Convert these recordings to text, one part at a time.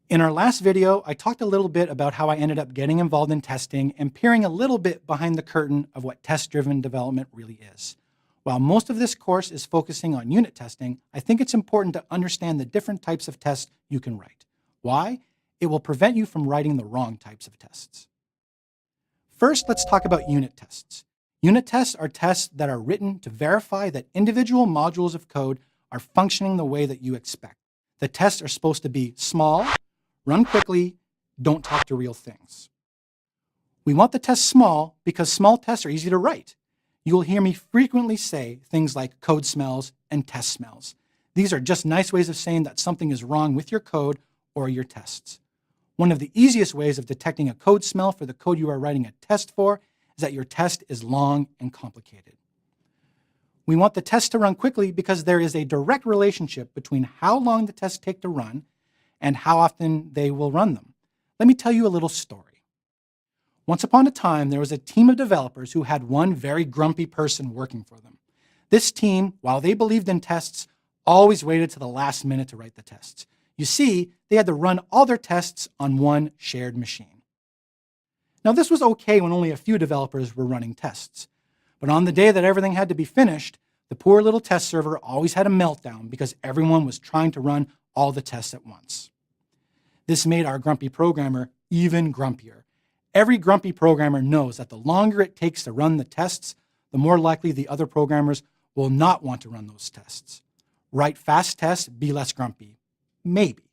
In our last video, I talked a little bit about how I ended up getting involved in testing and peering a little bit behind the curtain of what test-driven development really is. While most of this course is focusing on unit testing, I think it's important to understand the different types of tests you can write. Why? It will prevent you from writing the wrong types of tests. First, let's talk about unit tests. Unit tests are tests that are written to verify that individual modules of code are functioning the way that you expect. The tests are supposed to be small, run quickly, don't talk to real things. We want the tests small because small tests are easy to write. You will hear me frequently say things like code smells and test smells. These are just nice ways of saying that something is wrong with your code or your tests. One of the easiest ways of detecting a code smell for the code you are writing a test for is that your test is long and complicated. We want the test to run quickly because there is a direct relationship between how long the tests take to run and how often they will run them. Let me tell you a little story. Once upon a time, there was a team of developers who had one very grumpy person working for them. This team, while they believed in tests, always waited to the last minute to write the tests. You see, they had to run all their tests on one shared machine. Now, this was okay when only a few developers were running tests. But on the day that everything had to be finished, the poor little test server always had a meltdown because everyone was trying to run all the tests at once. This made our grumpy programmer even grumpier. Every grumpy programmer knows that the longer it takes to run the tests, the more likely the other programmers will not want to run those tests. Write fast tests, be less grumpy. Maybe.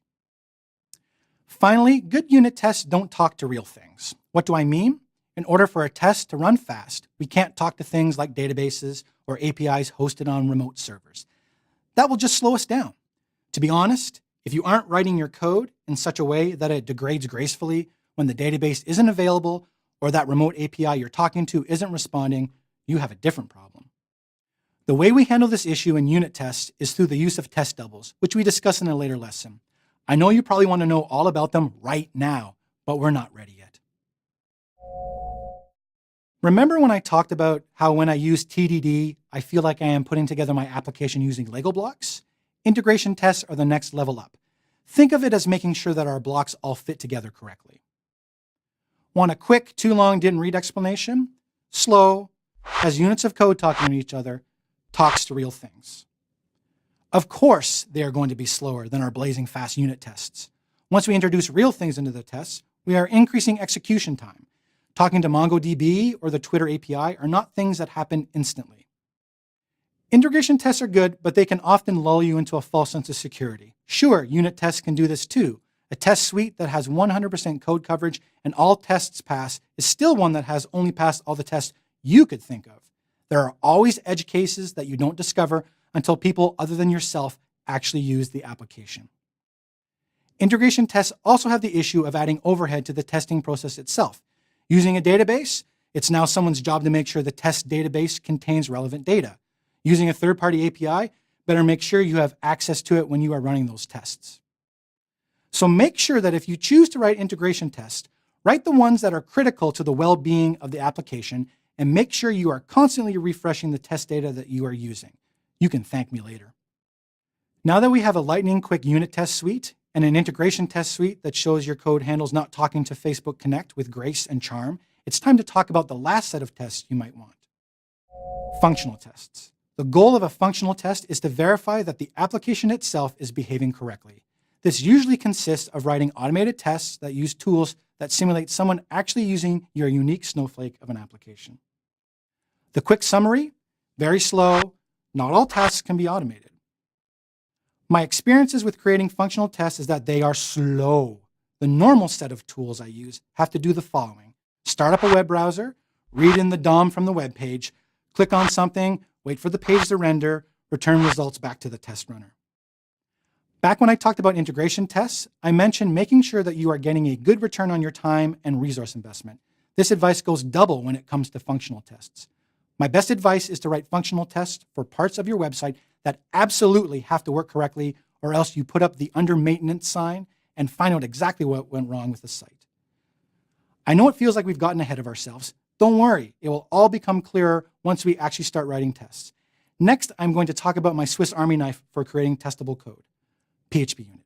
Finally, good unit tests don't talk to real things. What do I mean? In order for a test to run fast, we can't talk to things like databases or APIs hosted on remote servers. That will just slow us down. To be honest, if you aren't writing your code in such a way that it degrades gracefully when the database isn't available or that remote API you're talking to isn't responding, you have a different problem. The way we handle this issue in unit tests is through the use of test doubles, which we discuss in a later lesson. I know you probably want to know all about them right now, but we're not ready yet. Remember when I talked about how when I use TDD, I feel like I am putting together my application using Lego blocks? Integration tests are the next level up. Think of it as making sure that our blocks all fit together correctly. Want a quick, too long, didn't read explanation? Slow, has units of code talking to each other, talks to real things. Of course, they are going to be slower than our blazing fast unit tests. Once we introduce real things into the tests, we are increasing execution time. Talking to MongoDB or the Twitter API are not things that happen instantly. Integration tests are good, but they can often lull you into a false sense of security. Sure, unit tests can do this too. A test suite that has 100% code coverage and all tests pass is still one that has only passed all the tests you could think of. There are always edge cases that you don't discover until people other than yourself actually use the application. Integration tests also have the issue of adding overhead to the testing process itself. Using a database, it's now someone's job to make sure the test database contains relevant data. Using a third-party API, better make sure you have access to it when you are running those tests. So make sure that if you choose to write integration tests, write the ones that are critical to the well-being of the application and make sure you are constantly refreshing the test data that you are using. You can thank me later. Now that we have a lightning-quick unit test suite and an integration test suite that shows your code handles not talking to Facebook Connect with grace and charm, it's time to talk about the last set of tests you might want. Functional tests. The goal of a functional test is to verify that the application itself is behaving correctly. This usually consists of writing automated tests that use tools that simulate someone actually using your unique snowflake of an application. The quick summary, very slow, not all tasks can be automated. My experiences with creating functional tests is that they are slow. The normal set of tools I use have to do the following. Start up a web browser, read in the DOM from the web page, click on something, wait for the page to render, return results back to the test runner. Back when I talked about integration tests, I mentioned making sure that you are getting a good return on your time and resource investment. This advice goes double when it comes to functional tests. My best advice is to write functional tests for parts of your website that absolutely have to work correctly, or else you put up the under maintenance sign and find out exactly what went wrong with the site. I know it feels like we've gotten ahead of ourselves. Don't worry, it will all become clearer once we actually start writing tests. Next, I'm going to talk about my Swiss Army knife for creating testable code, PHP unit.